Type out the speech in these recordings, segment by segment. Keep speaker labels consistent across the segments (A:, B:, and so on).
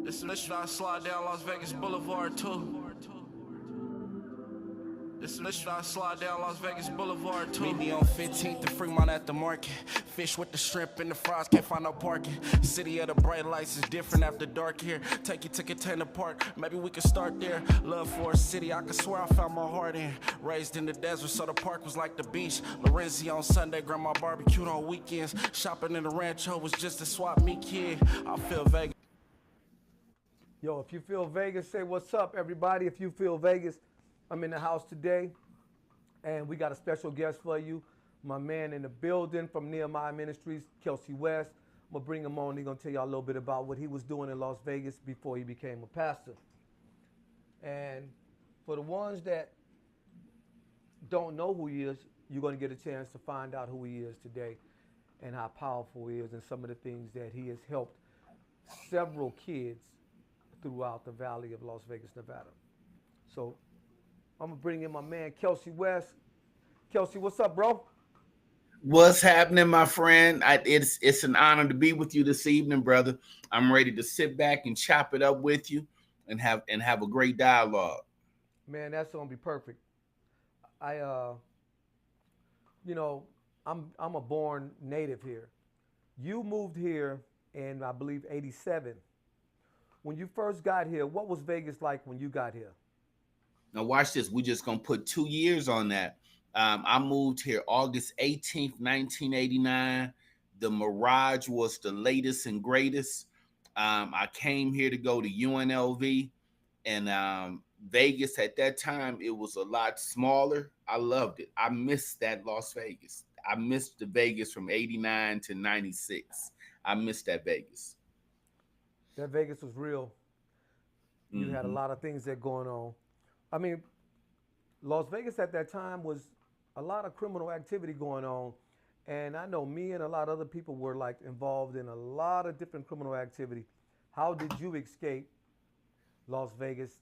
A: This mission I slide down Las Vegas Boulevard too. This mission I slide down Las Vegas Boulevard too.
B: Meet me on 15th and Fremont at the market. Fish with the shrimp and the fries, can't find no parking. City of the bright lights is different after dark here. Take you to Container Park, maybe we could start there. Love for a city, I could swear I found my heart in. Raised in the desert, so the park was like the beach. Lorenzi on Sunday, grandma barbecued on weekends. Shopping in the rancho was just a swap meet kid. I feel Vegas.
C: Yo, if you feel Vegas, say what's up, everybody. If you feel Vegas, I'm in the house today, and we got a special guest for you. My man in the building from Nehemiah Ministries, Kelsey West. I'm going to bring him on. He's going to tell y'all a little bit about what he was doing in Las Vegas before he became a pastor. And for the ones that don't know who he is, you're going to get a chance to find out who he is today and how powerful he is and some of the things that he has helped several kids throughout the valley of Las Vegas, Nevada. So I'm going to bring in my man, Kelsey West. Kelsey, what's up, bro?
D: What's happening, my friend? It's an honor to be with you this evening, brother. I'm ready to sit back and chop it up with you and have a great dialogue.
C: Man, that's going to be perfect. I'm a born native here. You moved here in, I believe, 87. When you first got here, what was Vegas like when you got here?
D: Now watch this. We're just going to put 2 years on that. I moved here August 18th, 1989. The Mirage was the latest and greatest. I came here to go to UNLV, and Vegas at that time, it was a lot smaller. I loved it. I missed that Las Vegas. I missed the Vegas from 89 to 96. I missed that Vegas.
C: That Vegas was real. You had a lot of things that going on. I mean, Las Vegas at that time was a lot of criminal activity going on. And I know me and a lot of other people were like involved in a lot of different criminal activity. How did you escape Las Vegas?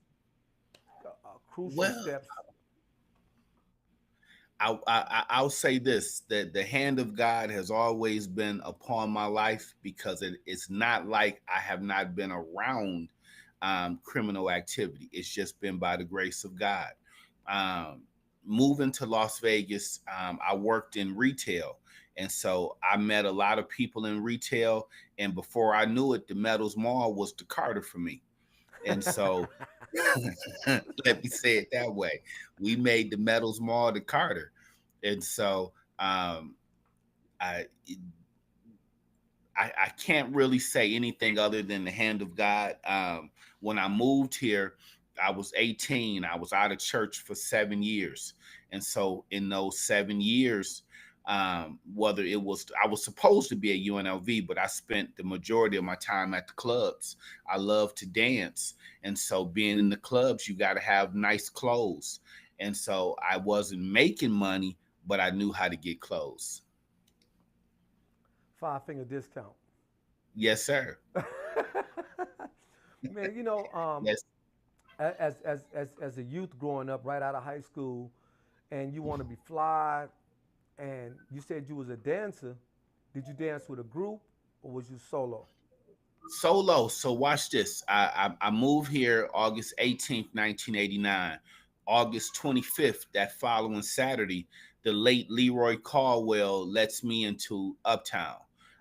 C: Crucial steps.
D: I'll say this, that the hand of God has always been upon my life, because it's not like I have not been around criminal activity. It's just been by the grace of God. Moving to Las Vegas, I worked in retail. And so I met a lot of people in retail. And before I knew it, the Metals Mall was the Carter for me. And so let me say it that way. We made the Metals Mall the Carter. And so I can't really say anything other than the hand of God. When I moved here, I was 18. I was out of church for 7 years. And so in those 7 years, whether it was, I was supposed to be at UNLV, but I spent the majority of my time at the clubs. I love to dance. And so being in the clubs, you got to have nice clothes. And so I wasn't making money, but I knew how to get clothes.
C: 5-finger discount.
D: Yes, sir.
C: Man,
D: Yes.
C: as a youth growing up right out of high school, and you want to be fly, and you said you was a dancer. Did you dance with a group or was you solo?
D: Solo. So watch this. I moved here August 18th, 1989. August 25th, that following Saturday, the late Leroy Caldwell lets me into Uptown.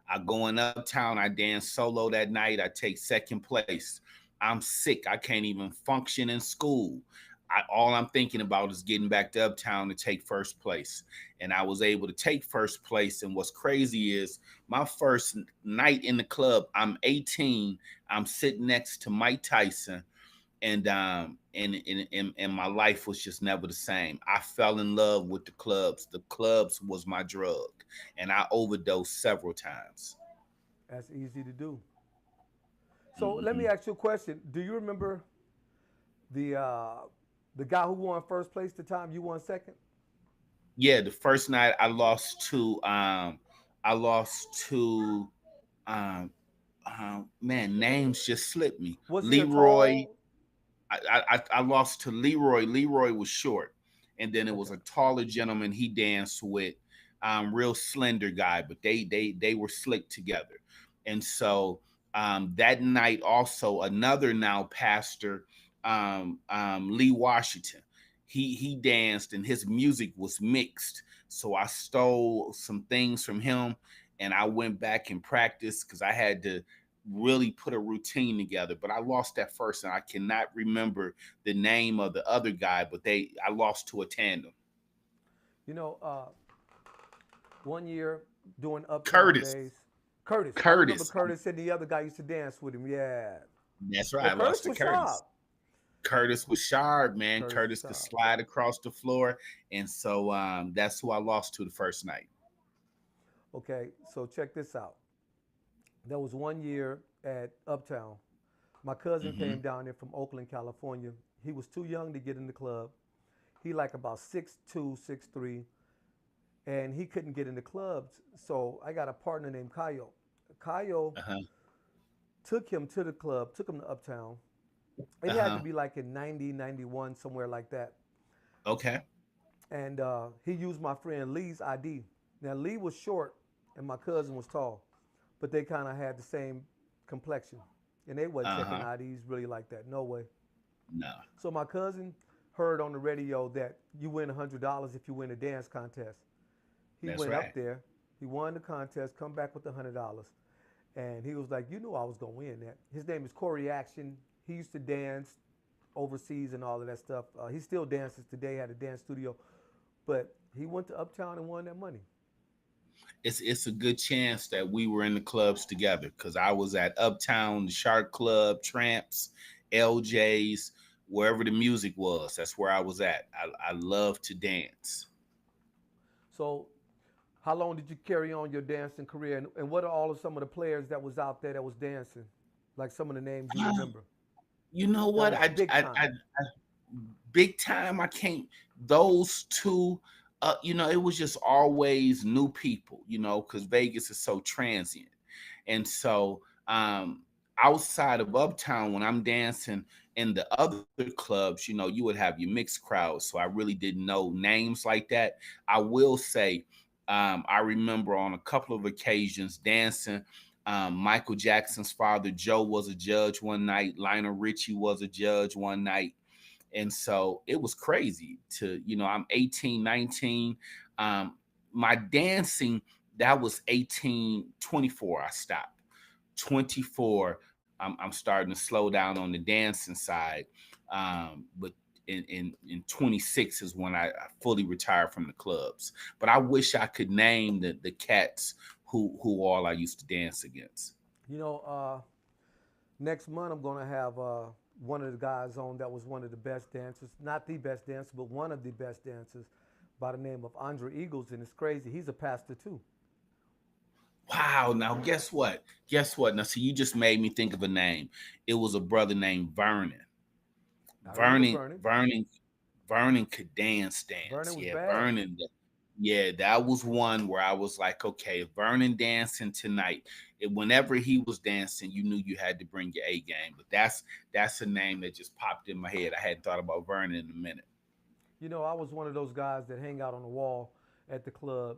D: I go in Uptown, I dance solo that night, I take second place. I'm sick. I can't even function in school. All I'm thinking about is getting back to Uptown to take first place. And I was able to take first place. And what's crazy is my first night in the club, I'm 18. I'm sitting next to Mike Tyson. And my life was just never the same. I fell in love with the clubs. The clubs was my drug. And I overdosed several times.
C: That's easy to do. So let me ask you a question. Do you remember the guy who won first place the time you won second?
D: Yeah, the first night I lost to um, man, names just slipped me.
C: Was he a
D: Leroy.
C: tall?
D: I lost to Leroy. Leroy was short, and then it was
C: Okay.
D: a taller gentleman he danced with, real slender guy, but they were slick together. And so That night also another now pastor, Lee Washington, he danced and his music was mixed. So I stole some things from him and I went back and practiced because I had to really put a routine together. But I lost that first, and I cannot remember the name of the other guy, but I lost to a tandem.
C: You know, one year doing Uptown
D: Curtis.
C: Days, Curtis. I remember
D: Curtis.
C: Curtis and the other guy used to dance with him. Yeah.
D: That's right.
C: But
D: I lost
C: Curtis
D: to
C: was
D: Curtis.
C: sharp.
D: Curtis was sharp, man.
C: Curtis was
D: Curtis could
C: sharp.
D: slide across the floor. And so that's who I lost to the first night.
C: Okay, so check this out. There was one year at Uptown. My cousin
D: Hmm.
C: came down there from Oakland, California. He was too young to get in the club. He like about 6'2", 6'3", and he couldn't get in the clubs. So I got a partner named Kayo. Kayo
D: Uh-huh.
C: took him to the club, took him to Uptown. It had to
D: Uh-huh.
C: be like in 90, 91, somewhere like that.
D: Okay.
C: And he used my friend Lee's ID. Now Lee was short and my cousin was tall, but they kind of had the same complexion. And they wasn't checking
D: Uh-huh.
C: IDs really like that. No way.
D: No.
C: So my cousin heard on the radio that you win $100 if you win a dance contest. He
D: That's
C: went up
D: right.
C: there, he won the contest, come back with $100. And he was like, you knew I was gonna win that. His name is Corey Action. He used to dance overseas and all of that stuff. He still dances today, had a dance studio. But he went to Uptown and won that money.
D: It's a good chance that we were in the clubs together because I was at Uptown, the Shark Club, Tramps, LJ's, wherever the music was. That's where I was at. I love to dance.
C: So how long did you carry on your dancing career? And what are all of some of the players that was out there that was dancing? Like some of the names you
D: Uh,
C: remember.
D: you know
C: That
D: what?
C: was big time.
D: Big time. I can't. Those two. It was just always new people. Because Vegas is so transient, and so outside of Uptown, when I'm dancing in the other clubs, you would have your mixed crowd. So I really didn't know names like that. I will say, I remember on a couple of occasions dancing. Michael Jackson's father, Joe, was a judge one night. Lionel Richie was a judge one night. And so it was crazy I'm 18, 19. My dancing, that was 18, 24. I stopped. 24, I'm starting to slow down on the dancing side. But in 26 is when I fully retired from the clubs. But I wish I could name the cats who all I used to dance against.
C: You know, next month I'm gonna have one of the guys on that was one of the best dancers, not the best dancer, but one of the best dancers, by the name of Andre Eagles, and it's crazy. He's a pastor too.
D: Wow. Now, guess what? Guess what? Now, see, you just made me think of a name. It was a brother named Vernon.
C: I remember
D: Vernon,
C: Vernon.
D: Vernon, Vernon could dance.
C: Vernon was
D: Yeah,
C: bad.
D: Vernon. Yeah, that was one where I was like, okay, if Vernon dancing tonight, whenever he was dancing, you knew you had to bring your A game. But that's a name that just popped in my head. I hadn't thought about Vernon in a minute.
C: You know, I was one of those guys that hang out on the wall at the club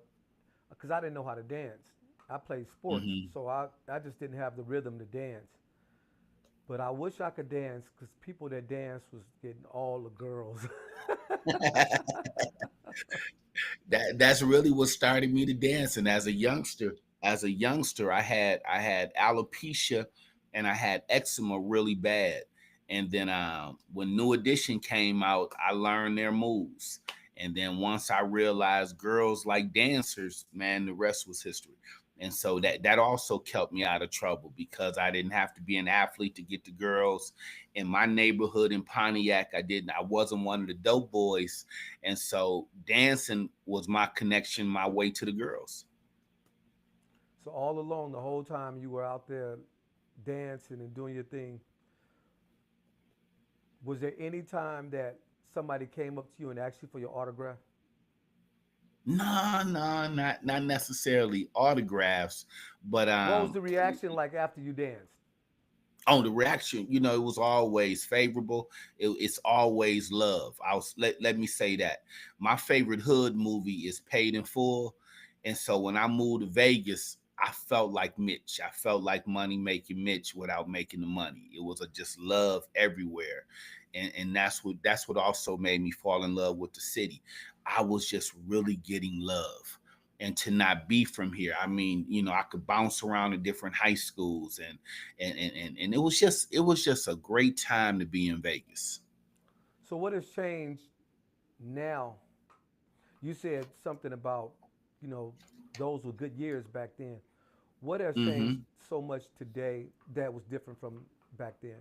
C: because I didn't know how to dance. I played sports,
D: Hmm.
C: so I just didn't have the rhythm to dance. But I wish I could dance because people that dance was getting all the girls.
D: That's really what started me to dancing as a youngster. I had alopecia and I had eczema really bad. And then when New Edition came out, I learned their moves. And then once I realized girls like dancers, man, the rest was history. And so that also kept me out of trouble because I didn't have to be an athlete to get the girls in my neighborhood in Pontiac. I wasn't one of the dope boys. And so dancing was my connection, my way to the girls.
C: So all along, the whole time you were out there dancing and doing your thing, was there any time that somebody came up to you and asked you for your autograph?
D: No, no, not necessarily autographs, but
C: What was the reaction like after you danced?
D: on the reaction, it was always favorable. It's always love. Let me say that. My favorite hood movie is Paid in Full. And so when I moved to Vegas, I felt like Mitch. I felt like money making Mitch without making the money. It was a just love everywhere. And that's what also made me fall in love with the city. I was just really getting love. And to not be from here, I mean, I could bounce around to different high schools, and it was just a great time to be in Vegas.
C: So what has changed now? You said something about, you know, those were good years back then. What has changed
D: Hmm.
C: so much today that was different from back then?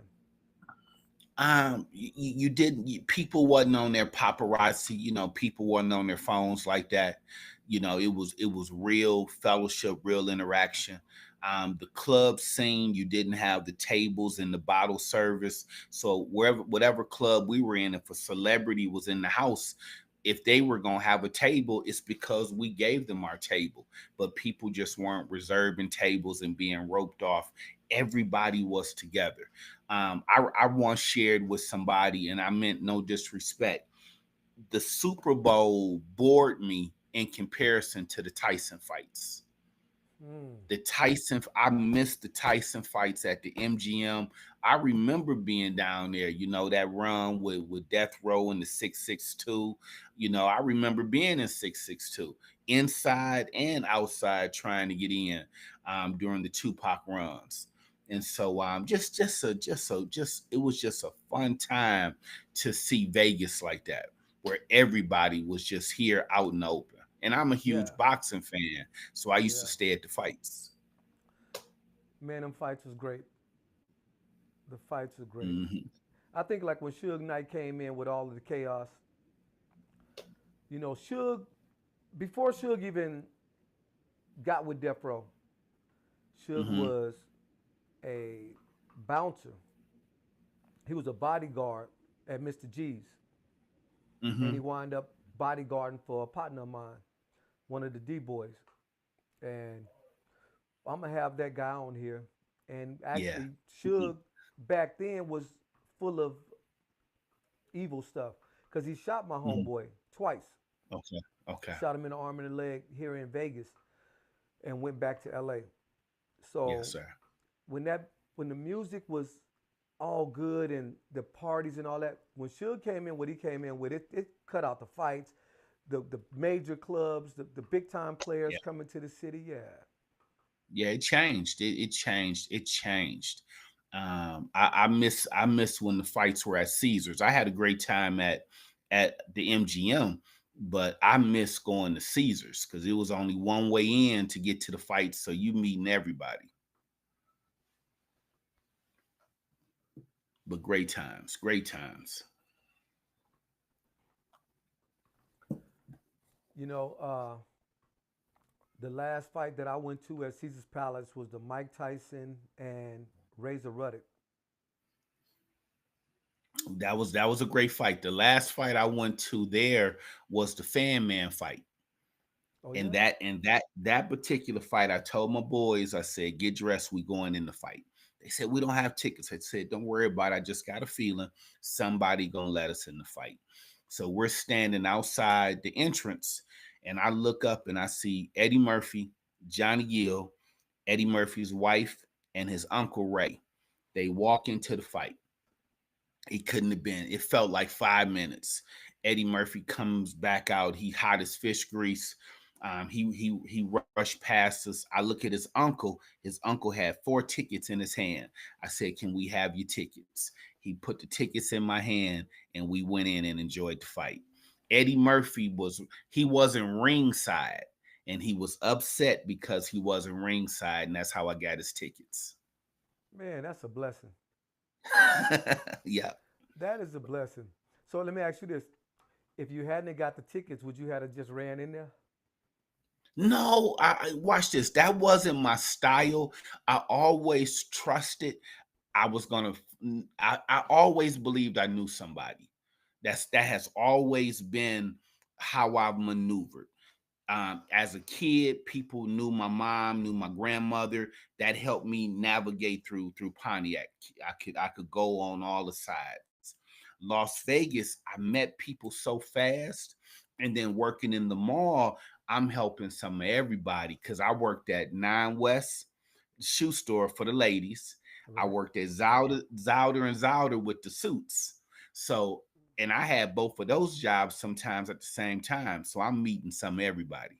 D: You didn't. People wasn't on their paparazzi. People wasn't on their phones like that. It was real fellowship, real interaction. The club scene, you didn't have the tables and the bottle service. So whatever club we were in, if a celebrity was in the house, if they were gonna have a table, it's because we gave them our table. But people just weren't reserving tables and being roped off. Everybody was together. I once shared with somebody, and I meant no disrespect. The Super Bowl bored me in comparison to the Tyson fights.
C: Hmm.
D: I missed the Tyson fights at the MGM. I remember being down there, that run with Death Row in the 662. I remember being in 662, inside and outside trying to get in during the Tupac runs. And so just it was just a fun time to see Vegas like that, where everybody was just here out in the open. And I'm a
C: Yeah,
D: huge boxing fan, so I used to
C: yeah.
D: stay at the fights.
C: Man, them fights was great. The fights are great.
D: Hmm.
C: I think like when Suge Knight came in with all of the chaos, you know, Suge, before Suge even got with Death Row, Suge
D: Hmm.
C: was a bouncer. He was a bodyguard at Mr. G's, and he
D: Hmm.
C: wound up bodyguarding for a partner of mine, one of the D boys. And I'm gonna have that guy on here. And
D: Yeah.
C: actually, Suge back then was full of evil stuff because he shot my
D: Hmm.
C: homeboy twice.
D: Okay. Okay.
C: Shot him in the arm and the leg here in Vegas, and went back to LA.
D: Yes,
C: So
D: sir.
C: when the music was all good and the parties and all that, when Suge came in, what he came in with, it cut out the fights, the major clubs, the big time players
D: Yeah.
C: coming to the city. Yeah,
D: Yeah. It changed. It changed. It changed. I miss when the fights were at Caesars. I had a great time at the MGM, but I miss going to Caesars because it was only one way in to get to the fights, so you meeting everybody. But great times, great times.
C: you know, the last fight that I went to at Caesar's Palace was the Mike Tyson and Razor Ruddock.
D: That was a great fight. The last fight I went to there was the Fan Man fight.
C: Oh
D: And
C: yeah,
D: that particular fight, I told my boys, I said, get dressed, we going in the fight. They said, we don't have tickets. I said, don't worry about it. I just got a feeling somebody gonna let us in the fight. So we're standing outside the entrance, and I look up and I see Eddie Murphy, Johnny Gill, Eddie Murphy's wife, and his uncle Ray. They walk into the fight. It couldn't have been. It felt like 5 minutes. Eddie Murphy comes back out. He hot as fish grease. He rushed past us. I look at his uncle. His uncle had 4 tickets in his hand. I said, "Can we have your tickets?" He put the tickets in my hand, and we went in and enjoyed the fight. Eddie Murphy he wasn't ringside, and he was upset because he wasn't ringside, and that's how I got his tickets.
C: man, that's a blessing.
D: Yeah.
C: That is a blessing. So let me ask you this: if you hadn't got the tickets, would you have just ran in there?
D: No, watch this. That wasn't my style. I always trusted I was gonna. I always believed I knew somebody. That has always been how I've maneuvered. As a kid, people knew my mom, knew my grandmother. That helped me navigate through Pontiac. I could go on all the sides. Las Vegas, I met people so fast, and then working in the mall, I'm helping some of everybody because I worked at 9 West shoe store for the ladies. I
C: Right.
D: worked at Zouder and Zouder with the suits. So, and I had both of those jobs sometimes at the same time. So I'm meeting some of everybody.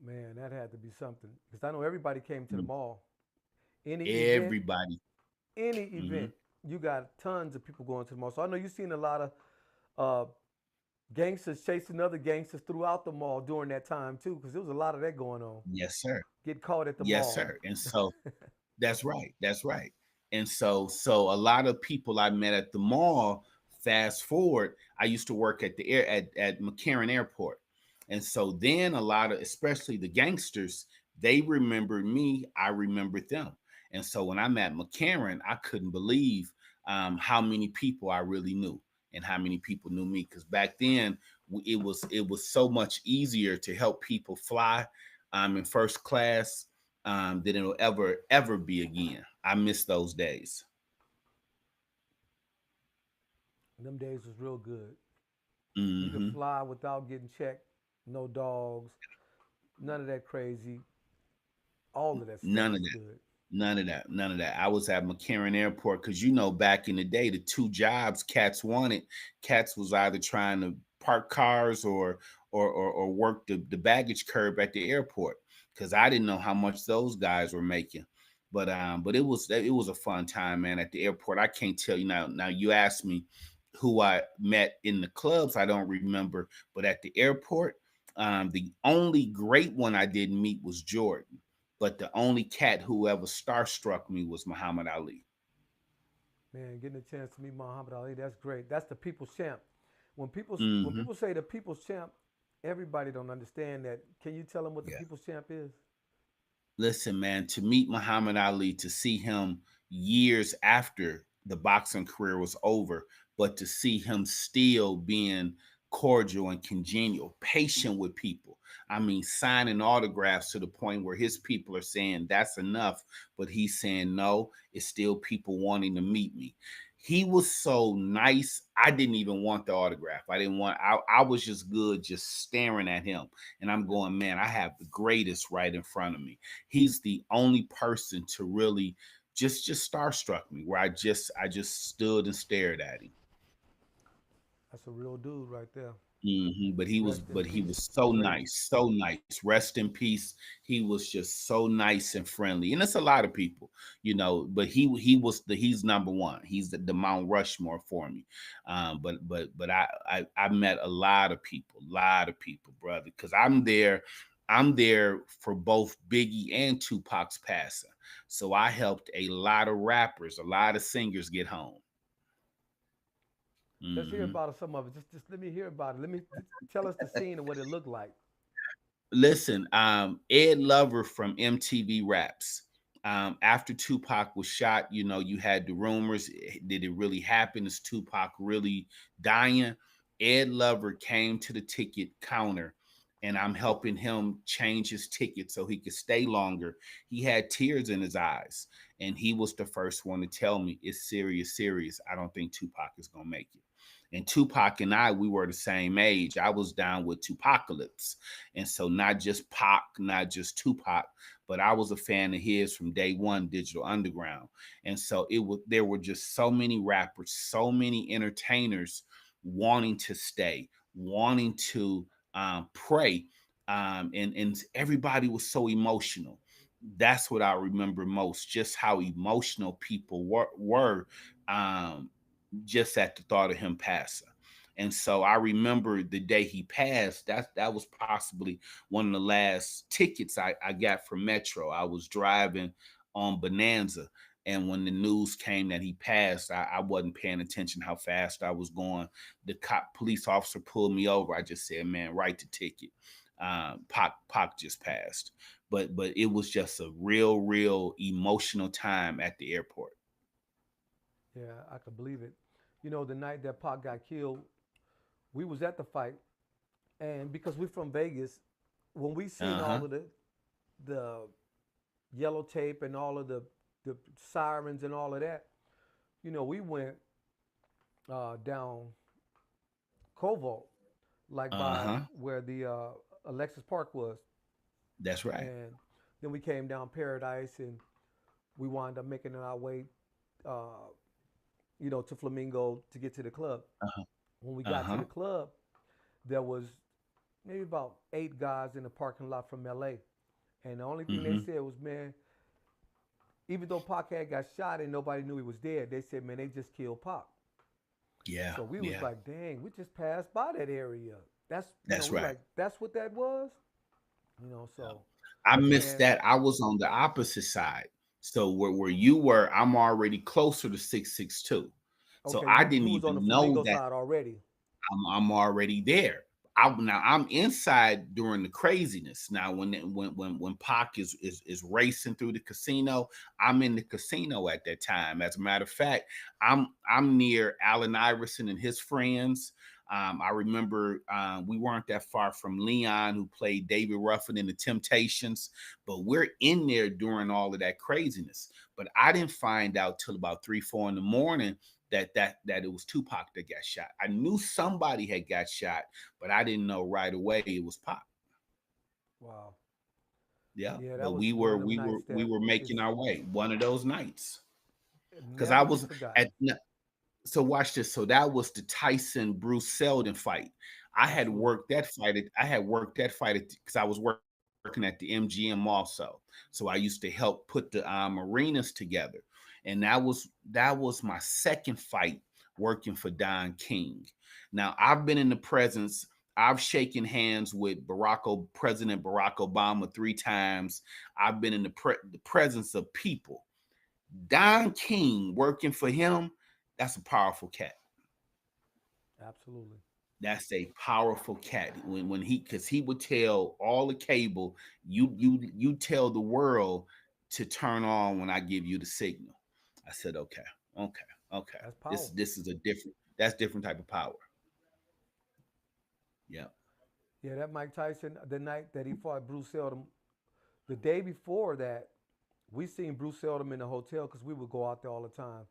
C: Man, that had to be something because I know everybody came to the
D: Mm.
C: mall. Any event,
D: Everybody.
C: any
D: Hmm.
C: event, you got tons of people going to the mall. So I know you've seen a lot of uh, gangsters chasing other gangsters throughout the mall during that time too, because there was a lot of that going on.
D: Yes, sir.
C: Get caught at the
D: Yes,
C: mall.
D: sir. And so that's right. That's right. And so a lot of people I met at the mall, fast forward, I used to work at the air at McCarran Airport. And so then a lot of, especially the gangsters, they remembered me, I remembered them. And so when I'm at McCarran, I couldn't believe how many people I really knew and how many people knew me. Because back then it was so much easier to help people fly in first class than it'll ever be again. I miss those days.
C: Them days was real good. You could
D: Hmm.
C: fly without getting checked. No dogs. None of that crazy. All of that stuff
D: None of
C: was
D: that.
C: good.
D: None of that. None of that. I was at McCarran Airport because back in the day, the two jobs cats wanted, cats was either trying to park cars or work the baggage curb at the airport because I didn't know how much those guys were making. But it was a fun time, man, at the airport. I can't tell you now. Now you asked me who I met in the clubs. I don't remember, but at the airport, the only great one I didn't meet was Jordan, but the only cat who ever starstruck me was Muhammad Ali.
C: Man, getting a chance to meet Muhammad Ali, that's great. That's the people's champ. When
D: Hmm.
C: people say the people's champ, everybody don't understand that. Can you tell them what the
D: Yeah.
C: people's champ is?
D: Listen, man, to meet Muhammad Ali, to see him years after the boxing career was over, but to see him still being cordial and congenial, patient with people. I mean, signing autographs to the point where his people are saying that's enough, but he's saying no, it's still people wanting to meet me. He was so nice. I didn't even want the autograph. I was just good just staring at him. And I'm going, man, I have the greatest right in front of me. He's the only person to really just starstruck me where I just stood and stared at him.
C: That's a real dude right there.
D: But he was
C: Rest in
D: but he
C: peace.
D: was so
C: Great.
D: nice, so nice. Rest in peace. He was just so nice and friendly, and it's a lot of people, But he's number one. He's the Mount Rushmore for me. But I met a lot of people, brother, because I'm there for both Biggie and Tupac's passing. So I helped a lot of rappers, a lot of singers get home.
C: Let's hear
D: Hmm.
C: about some of it. Just let me hear about it. Let me tell us the scene and what it looked like.
D: Listen, Ed Lover from MTV Raps. After Tupac was shot, you had the rumors. Did it really happen? Is Tupac really dying? Ed Lover came to the ticket counter and I'm helping him change his ticket so he could stay longer. He had tears in his eyes. And he was the first one to tell me it's serious, serious. I don't think Tupac is going to make it. And Tupac and we were the same age. I was down with Tupacalypse. And so not just Pac, not just Tupac, but I was a fan of his from day one, Digital Underground. And so there were just so many rappers, so many entertainers wanting to stay, wanting to pray. And everybody was so emotional. That's what I remember most, just how emotional people were just at the thought of him passing. And so I remember the day he passed. That was possibly one of the last tickets I got from Metro. I was driving on Bonanza, and when the news came that he passed, I wasn't paying attention how fast I was going. The police officer pulled me over. I just said, "Man, write the ticket." Pac just passed, but it was just a real emotional time at the airport.
C: Yeah, I could believe it. You know, the night that Pac got killed, we was at the fight, and because we're from Vegas, when we seen
D: Uh
C: all
D: huh.
C: of the yellow tape and all of the sirens and all of that, we went down Cobalt, like by
D: Uh-huh.
C: where the Alexis Park was.
D: That's right.
C: And then we came down Paradise, and we wound up making our way, uh, to Flamingo to get to the club.
D: Uh-huh.
C: When we got to
D: Uh-huh.
C: the club, there was maybe about 8 guys in the parking lot from LA. And the only thing they
D: Mm-hmm.
C: said was, man, even though Pac had got shot and nobody knew he was dead, they said, man, they just killed Pac.
D: Yeah.
C: So we was
D: Yeah.
C: like, dang, we just passed by that area. That's,
D: That's
C: we
D: right.
C: like, that's what that was? So,
D: I missed
C: man,
D: that. I was on the opposite side. So where you were, I'm already closer to 662. So
C: okay,
D: I
C: you
D: didn't
C: was on the
D: even know
C: Flamingo
D: that
C: side already.
D: I'm already there. Now I'm inside during the craziness. Now when Pac is racing through the casino, I'm in the casino at that time. As a matter of fact, I'm near Allen Iverson and his friends. I remember we weren't that far from Leon, who played David Ruffin in the Temptations, but we're in there during all of that craziness. But I didn't find out till about 3, 4 in the morning that it was Tupac that got shot. I knew somebody had got shot, but I didn't know right away it was Pac.
C: Wow.
D: Yeah,
C: Yeah, that
D: but
C: was
D: we
C: one
D: were
C: of them
D: we were
C: nights
D: we
C: that
D: were
C: is
D: making our way. One of those nights, because I
C: never be
D: was
C: forgotten.
D: at. So watch this. So that was the Tyson Bruce Seldon fight.
C: Absolutely.
D: I had worked that fight because I was working at the MGM also. So I used to help put the arenas together, and that was my second fight working for Don King. Now I've been in the presence. I've shaken hands with President Barack Obama 3 times. I've been in the presence of people. Don King working for him, that's a powerful cat.
C: Absolutely.
D: That's a powerful cat. When he because he would tell all the cable, you tell the world to turn on when I give you the signal. I said, okay, okay, okay.
C: That's
D: This
C: powerful.
D: this is a different type of power. Yeah.
C: Yeah, that Mike Tyson, the night that he fought Bruce Seldom, the day before that, we seen Bruce Seldom in the hotel because we would go out there all the time,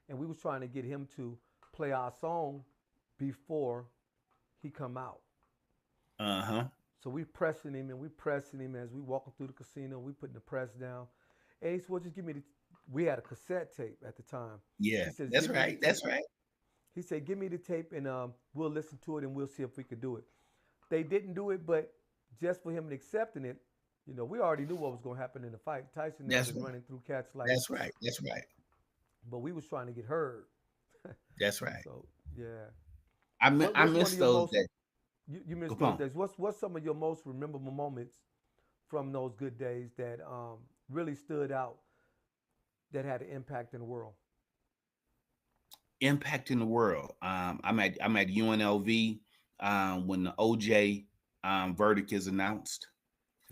C: and we was trying to get him to play our song before he come out.
D: Uh-huh.
C: So we pressing him and we pressing him as we walking through the casino. We putting the press down, and he said, "Well, just give me the." We had a cassette tape at the time.
D: Yeah.
C: He says,
D: That's
C: "Give me the
D: right.
C: tape."
D: That's right.
C: He said, "Give me the tape and we'll listen to it and we'll see if we could do it." They didn't do it, but just for him accepting it, we already knew what was going to happen in the fight. Tyson there
D: That's
C: been
D: right.
C: running through cats like,
D: That's right. That's right.
C: but we was trying to get heard.
D: That's right.
C: So yeah,
D: I
C: what's one
D: miss
C: of your
D: those
C: most
D: days.
C: you
D: Go
C: missed those
D: on.
C: days? What's some of your most memorable moments from those good days that really stood out that had an impact in the world?
D: Impact in the world. I'm at UNLV when the OJ verdict is announced.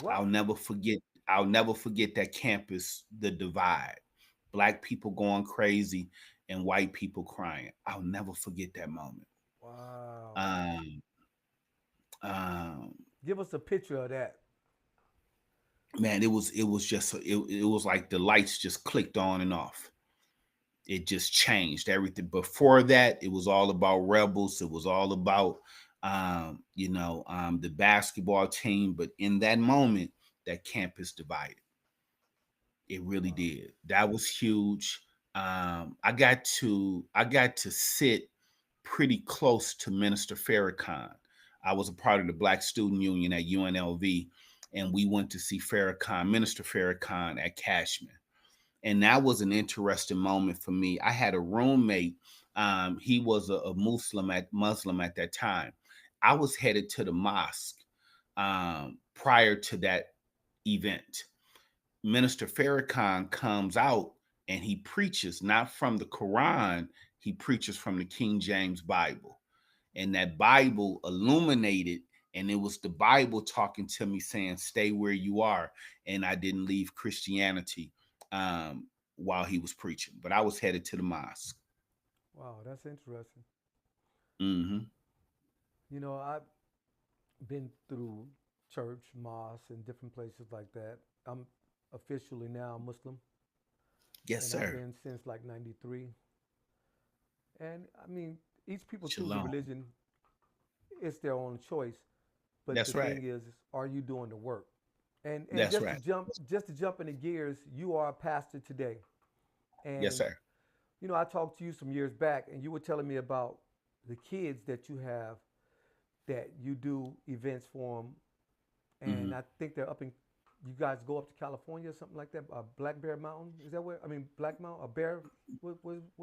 D: I'll
C: What?
D: never forget. I'll never forget that campus, the divide, black people going crazy and white people crying. I'll never forget that moment.
C: Wow.
D: Um, um,
C: Give us a picture of that.
D: man, it was like the lights just clicked on and off. It just changed everything. Before that, it was all about rebels. It was all about the basketball team. But in that moment, that campus divided. It really
C: Wow.
D: did. That was huge. I got to sit pretty close to Minister Farrakhan. I was a part of the Black Student Union at UNLV, and we went to see Minister Farrakhan at Cashman, and that was an interesting moment for me. I had a roommate. He was a Muslim at that time. I was headed to the mosque prior to that event. Minister Farrakhan comes out and he preaches not from the Quran, he preaches from the King James Bible. And that Bible illuminated, and it was the Bible talking to me saying, "Stay where you are." And I didn't leave Christianity while he was preaching, but I was headed to the mosque.
C: Wow, that's interesting.
D: Hmm.
C: I've been through church, mosque, and different places like that. I'm officially now Muslim,
D: Yes,
C: and I've
D: sir.
C: been since like '93. And I mean, each people choose a
D: Shalom.
C: religion it's their own choice. But the
D: That's right.
C: thing is, are you doing the work? And
D: That's right.
C: just to jump into gears, you are a pastor today.
D: Yes,
C: And
D: sir.
C: I talked to you some years back, and you were telling me about the kids that you have that you do events for them,
D: Hmm.
C: and I think they're up in. You guys go up to California or something like that. Black Bear Mountain, is that where? I mean, Black Mountain, a bear. Where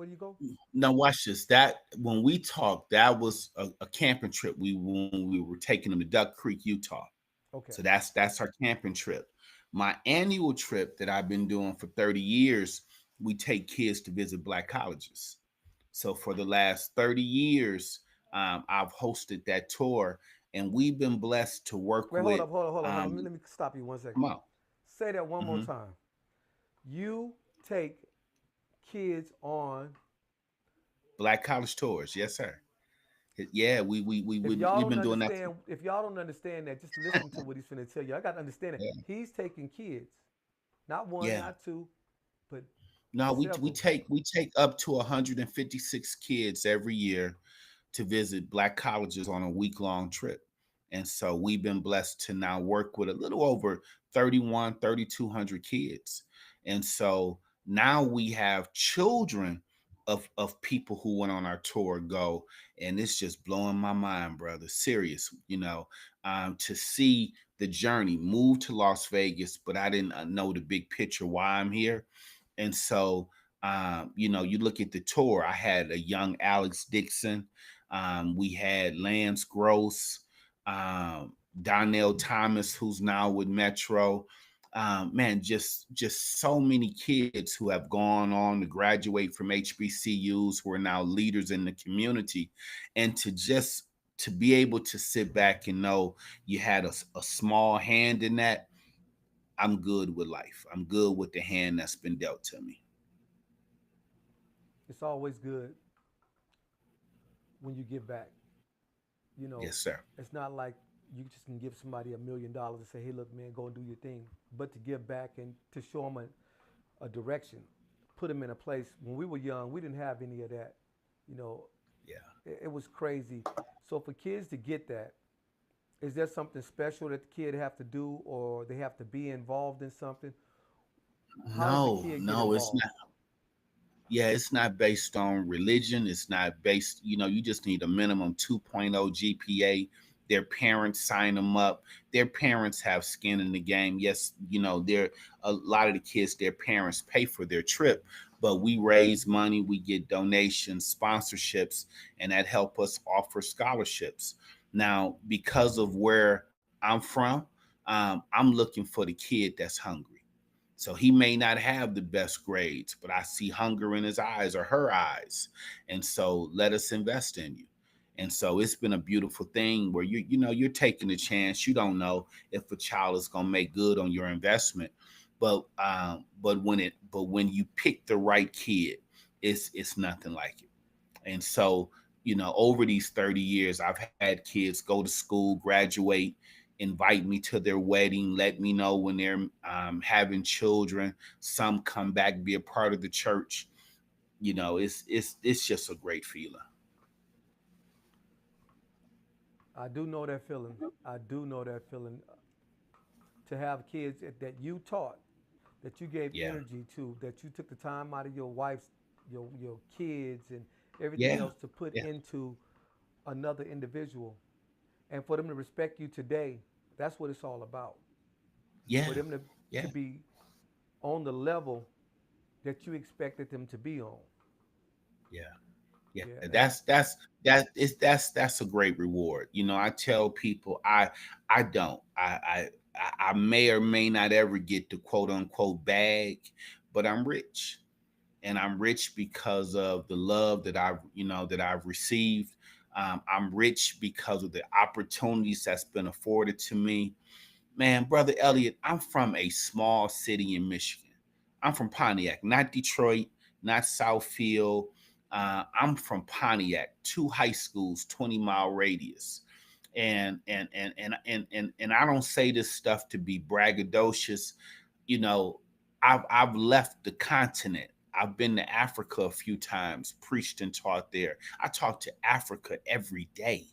C: do you go?
D: Now watch this. That when we talked, that was a camping trip. When we were taking them to Duck Creek, Utah.
C: Okay.
D: So that's our camping trip. My annual trip that I've been doing for 30 years, we take kids to visit black colleges. So for the last 30 years, I've hosted that tour, and we've been blessed to work
C: Wait, hold
D: with.
C: up, hold up, hold on, hold on.
D: Um,
C: Let me stop you 1 second.
D: Come on.
C: Say that one more
D: Hmm.
C: time. You take kids on.
D: Black college tours, yes, sir. Yeah,
C: If y'all
D: we've
C: don't
D: been doing that.
C: understand, if y'all don't understand that, just listen to what he's finna tell you. I got to understand it.
D: Yeah,
C: He's taking kids, not one,
D: yeah.
C: not two, but
D: No,
C: several.
D: we take up to 156 kids every year to visit black colleges on a week-long trip. And so we've been blessed to now work with a little over 3,200 kids. And so now we have children of people who went on our tour go, and it's just blowing my mind, brother. Serious, to see the journey, move to Las Vegas, but I didn't know the big picture why I'm here. And so, you look at the tour, I had a young Alex Dixon. We had Lance Gross, Donnell Thomas, who's now with Metro. Man, just so many kids who have gone on to graduate from HBCUs who are now leaders in the community, and to be able to sit back and know you had a small hand in that. I'm good with life. I'm good with the hand that's been dealt to me.
C: It's always good when you give back. You know,
D: Yes, sir.
C: it's not like you just can give somebody $1 million and say, "Hey, look, man, go and do your thing," but to give back and to show them a direction, put them in a place. When we were young, we didn't have any of that. You know,
D: Yeah.
C: it was crazy. So for kids to get that, is there something special that the kid have to do, or they have to be involved in something? How does the
D: No,
C: kid get
D: no, it's
C: involved?
D: not. Yeah, it's not based on religion. It's not based, you just need a minimum 2.0 GPA. Their parents sign them up. Their parents have skin in the game. Yes, there a lot of the kids, their parents pay for their trip, but we raise money, we get donations, sponsorships, and that help us offer scholarships. Now, because of where I'm from, I'm looking for the kid that's hungry. So he may not have the best grades, but I see hunger in his eyes or her eyes. And so let us invest in you. And so it's been a beautiful thing where you're taking a chance. You don't know if a child is going to make good on your investment, but when you pick the right kid, it's nothing like it. And so, over these 30 years, I've had kids go to school, graduate, invite me to their wedding, let me know when they're having children. Some come back, be a part of the church. It's just a great feeling.
C: I do know that feeling. I do know that feeling to have kids that you taught, that you gave
D: Yeah,
C: energy to, that you took the time out of your wife's, your kids and everything
D: yeah,
C: else to put
D: yeah,
C: into another individual, and for them to respect you today. That's what it's all about. For
D: yeah,
C: them to
D: yeah,
C: be on the level that you expected them to be on.
D: yeah. Yeah,
C: Yeah, and
D: that's a great reward. I tell people I don't I may or may not ever get the quote unquote bag, but I'm rich, and I'm rich because of the love that I've received. I'm rich because of the opportunities that's been afforded to me. Man, brother Elliot, I'm from a small city in Michigan. I'm from Pontiac, not Detroit, not Southfield. I'm from Pontiac, two high schools, 20-mile radius. And I don't say this stuff to be braggadocious. You know, I've left the continent. I've been to Africa a few times, preached and taught there. I talk to Africa every day,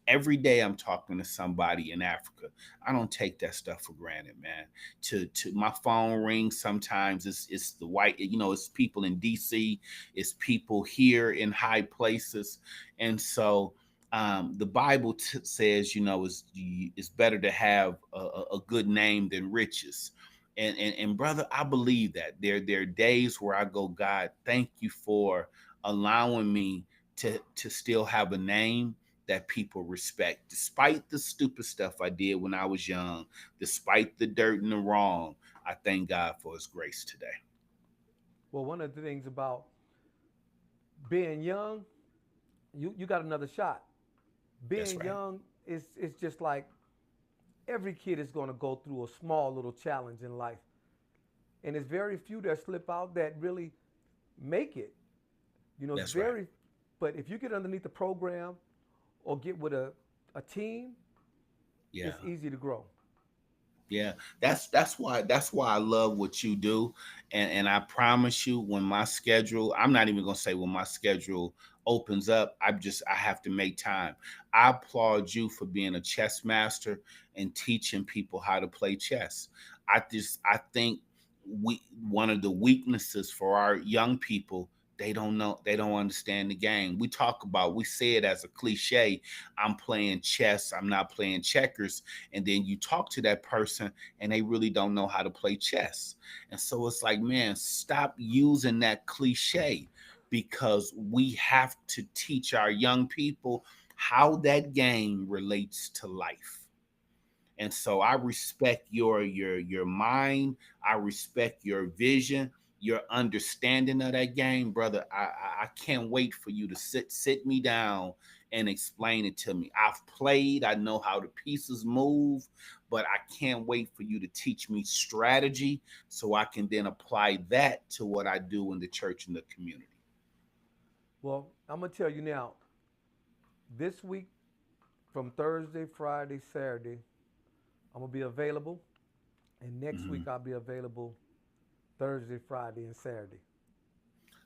D: Every day I'm talking to somebody in Africa. I don't take that stuff for granted, man. To my phone rings sometimes. It's the white, it's people in DC, it's people here in high places, and so the Bible says, it's better to have a good name than riches. And brother, I believe that there are days where I go, God, thank you for allowing me to still have a name that people respect, despite the stupid stuff I did when I was young, despite the dirt and the wrong. I thank God for His grace today.
C: Well, one of the things about being young, you got another shot.
D: That's
C: Being
D: right.
C: young is just like every kid is going to go through a small little challenge in life, and it's very few that slip out that really make it. It's
D: That's right.
C: very, but if you get underneath the program or get with a team,
D: Yeah.
C: it's easy to grow.
D: Yeah, that's why I love what you do, and I promise you, when my schedule, I'm not even gonna say when my schedule opens up, I have to make time. I applaud you for being a chess master and teaching people how to play chess. I think we one of the weaknesses for our young people, they don't understand the game. We say it as a cliche, I'm playing chess, I'm not playing checkers, and then you talk to that person and they really don't know how to play chess. And so it's like, man, stop using that cliche, because we have to teach our young people how that game relates to life. And so I respect your mind. I respect your vision, your understanding of that game, brother. I can't wait for you to sit me down and explain it to me. I've played, I know how the pieces move, but I can't wait for you to teach me strategy so I can then apply that to what I do in the church and the community.
C: Well, I'm gonna tell you now. This week, from Thursday, Friday, Saturday, I'm gonna be available, and next
D: Mhm.
C: week I'll be available Thursday, Friday, and Saturday.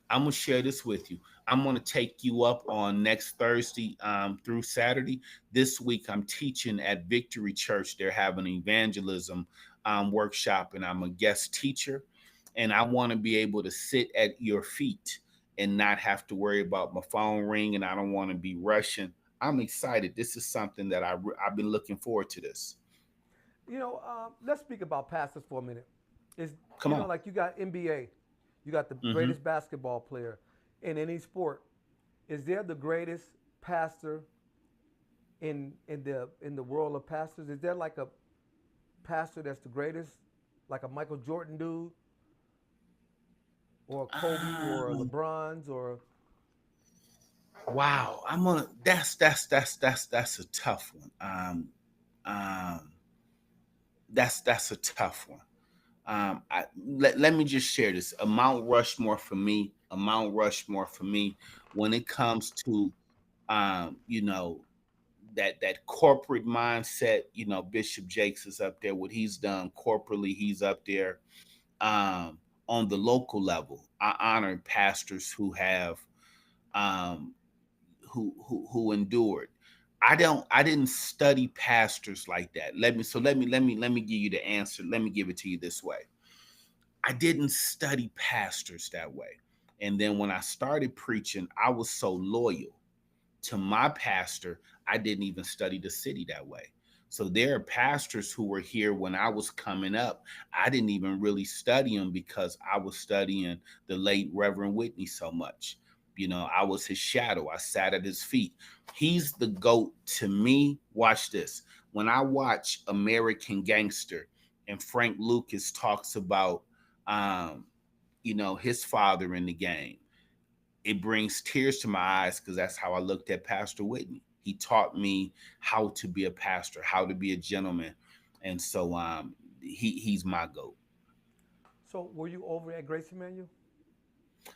D: I'm gonna share this with you. I'm gonna take you up on next Thursday through Saturday. This week I'm teaching at Victory Church. They're having an evangelism workshop, and I'm a guest teacher. And I want to be able to sit at your feet and not have to worry about my phone ring. And I don't want to be rushing. I'm excited. This is something that I've been looking forward to. This.
C: Let's speak about pastors for a minute. Is
D: Come on.
C: like you got NBA, you got the
D: Hmm.
C: greatest basketball player in any sport. Is there the greatest pastor in the world of pastors? Is there like a pastor that's the greatest, like a Michael Jordan dude, or a Kobe, or a
D: Um,
C: LeBron's, or
D: wow. I'm gonna. That's a tough one. Um, that's a tough one. Let me just share this. A Mount Rushmore for me. A Mount Rushmore for me. When it comes to, um, you know, that corporate mindset. Bishop Jakes is up there. What he's done corporately, he's up there. Um, on the local level, I honor pastors who have um, who endured. I didn't study pastors like that. Let me give you the answer. Let me give it to you this way. I didn't study pastors that way. And then when I started preaching, I was so loyal to my pastor, I didn't even study the city that way. So there are pastors who were here when I was coming up. I didn't even really study them because I was studying the late Reverend Whitney so much. I was his shadow. I sat at his feet. He's the GOAT to me. Watch this. When I watch American Gangster and Frank Lucas talks about, um, his father in the game, it brings tears to my eyes because that's how I looked at Pastor Whitney. He taught me how to be a pastor, how to be a gentleman, and so he's my goat.
C: so. Were you over at Grace Emmanuel?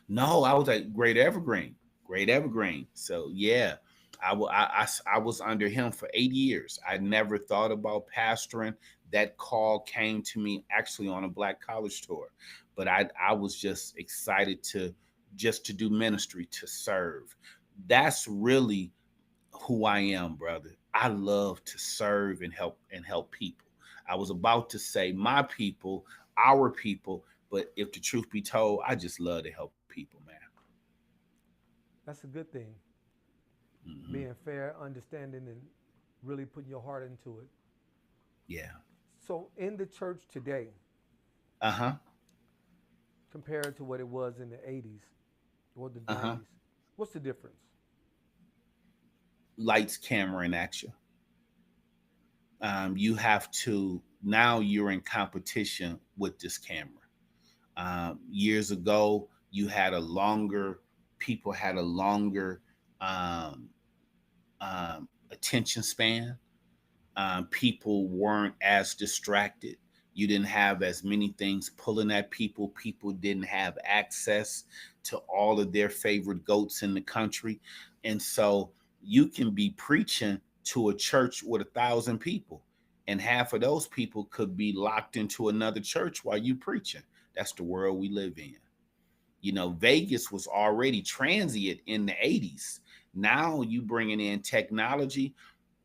D: No, I was at Great Evergreen. So yeah, I was under him for 8 years. I never thought about pastoring. That call came to me actually on a black college tour, but I was just excited to do ministry, to serve. That's really who I am, brother. I love to serve and help people. I was about to say my people, our people, but if the truth be told, I just love to help people, man.
C: That's a good thing.
D: Hmm.
C: Being fair, understanding, and really putting your heart into it.
D: Yeah.
C: So, in the church today,
D: Uh-huh.
C: compared to what it was in the 80s or the
D: Uh-huh.
C: 90s, what's the difference?
D: Lights, camera, and action. You have to now you're in competition with this camera. Years ago, you had a longer people had a longer um, attention span. People weren't as distracted. You didn't have as many things pulling at people. People didn't have access to all of their favorite goats in the country. And so you can be preaching to a church with 1,000 people, and half of those people could be locked into another church while you preaching. That's the world we live in. Vegas was already transient in the 80s. Now you bringing in technology,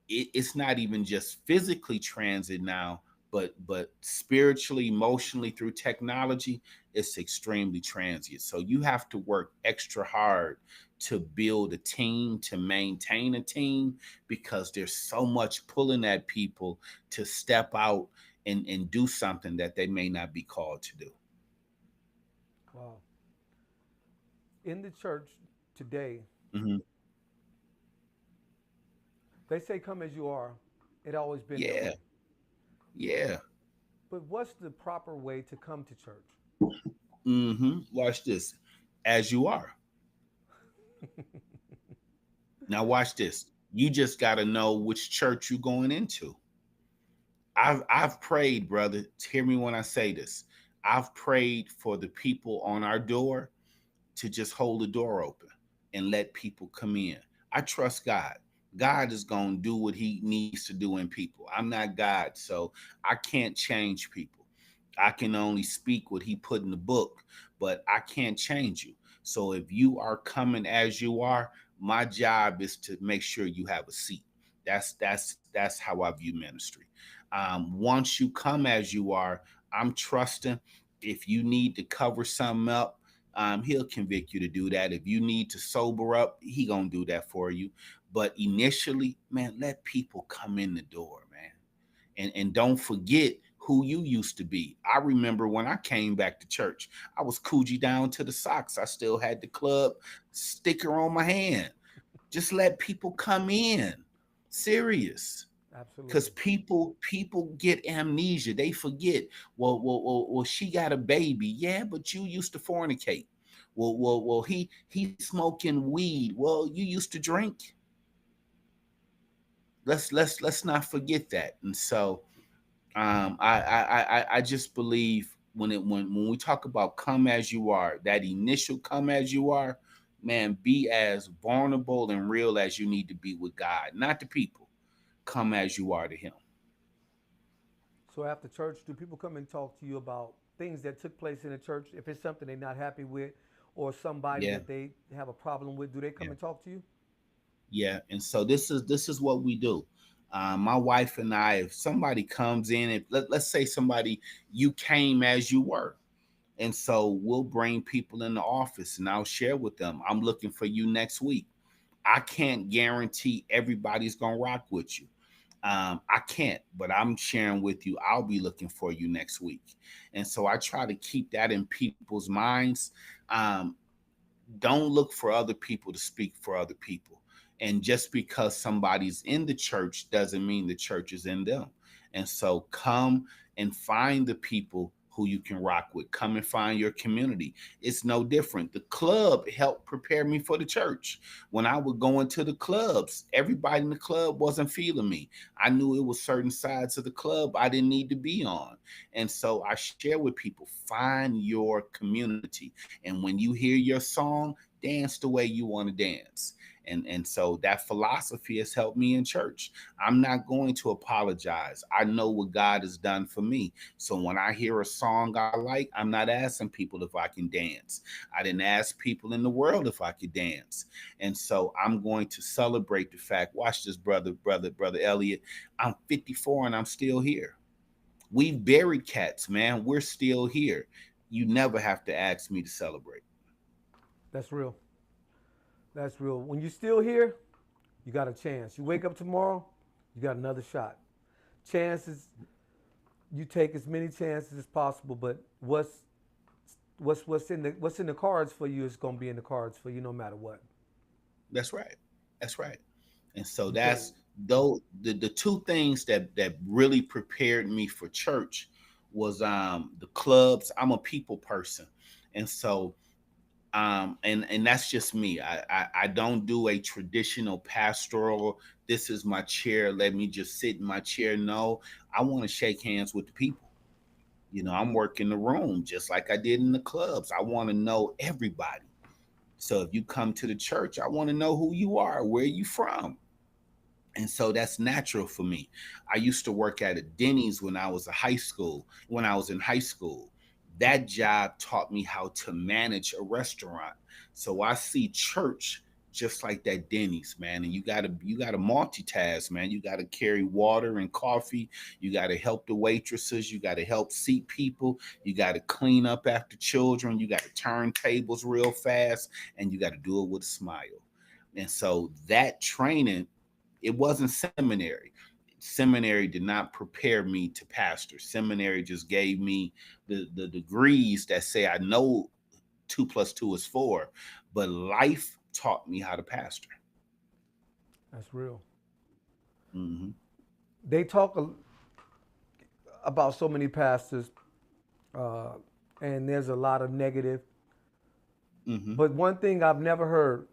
D: it's not even just physically transit now, but spiritually, emotionally through technology, it's extremely transient. So you have to work extra hard to build a team, to maintain a team, because there's so much pulling at people to step out and do something that they may not be called to do.
C: Wow. In the church today,
D: Hmm.
C: they say come as you are. It always been that
D: Yeah,
C: way.
D: yeah.
C: But what's the proper way to come to church?
D: Watch this. As you are. Now watch this. You just got to know which church you're going into. I've prayed, brother. Hear me when I say this. I've prayed for the people on our door to just hold the door open and let people come in. I trust God. God is going to do what he needs to do in people. I'm not God, so I can't change people. I can only speak what he put in the book, but I can't change you. So if you are coming as you are, my job is to make sure you have a seat. That's how I view ministry. Once you come as you are, I'm trusting. If you need to cover something up, he'll convict you to do that. If you need to sober up, he gonna do that for you. But initially, man, let people come in the door, man, and don't forget who you used to be. I remember when I came back to church, I was Coogee down to the socks. I still had the club sticker on my hand. Just let people come in. Serious. Because
C: Absolutely.
D: people get amnesia. They forget. Well, she got a baby. Yeah, but you used to fornicate. Well, he smoking weed. Well, you used to drink. Let's not forget that. And so I just believe when we talk about come as you are, that initial come as you are, man, be as vulnerable and real as you need to be with God, not the people. Come as you are to him.
C: So after church, do people come and talk to you about things that took place in the church? If it's something they're not happy with or somebody
D: Yeah.
C: that they have a problem with, do they come
D: Yeah.
C: and talk to you?
D: Yeah, and so this is what we do. My wife and I, if somebody comes in, and let's say somebody, you came as you were, and so we'll bring people in the office, and I'll share with them. I'm looking for you next week. I can't guarantee everybody's gonna rock with you. I can't, but I'm sharing with you. I'll be looking for you next week, and so I try to keep that in people's minds. Um, don't look for other people to speak for other people. And just because somebody's in the church doesn't mean the church is in them. And so come and find the people who you can rock with. Come and find your community. It's no different. The club helped prepare me for the church. When I would go into the clubs, everybody in the club wasn't feeling me. I knew it was certain sides of the club I didn't need to be on. And so I share with people, find your community. And when you hear your song, Dance the way you want to dance. And so that philosophy has helped me in church. I'm not going to apologize. I know what God has done for me. So when I hear a song I like, I'm not asking people if I can dance. I didn't ask people in the world if I could dance. And so I'm going to celebrate the fact, watch this, brother Elliot. I'm 54 and I'm still here. We've buried cats, man. We're still here. You never have to ask me to celebrate.
C: That's real. That's real. When you're still here, you got a chance. You wake up tomorrow, you got another shot. Chances, you take as many chances as possible, but what's in the cards for you is gonna be in the cards for you no matter what.
D: That's right. That's right. And so
C: You can't.
D: that's though the two things that really prepared me for church was the clubs. I'm a people person. And so and that's just me. I don't do a traditional pastoral, this is my chair, let me just sit in my chair. No, I want to shake hands with the people. I'm working the room just like I did in the clubs. I want to know everybody. So if you come to the church, I want to know who you are, where you from. And so that's natural for me. I used to work at a Denny's when I was in high school. That job taught me how to manage a restaurant. So I see church just like that Denny's, man. And you gotta multitask, man. You gotta carry water and coffee. You gotta help the waitresses. You gotta help seat people. You gotta clean up after children. You gotta turn tables real fast, and you gotta do it with a smile. And so that training, it wasn't seminary. Seminary did not prepare me to pastor. Seminary just gave me the degrees that say I know 2 + 2 is 4, but life taught me how to pastor.
C: That's real.
D: Mm-hmm.
C: They talk about so many pastors, and there's a lot of negative.
D: Mm-hmm.
C: But one thing I've never heard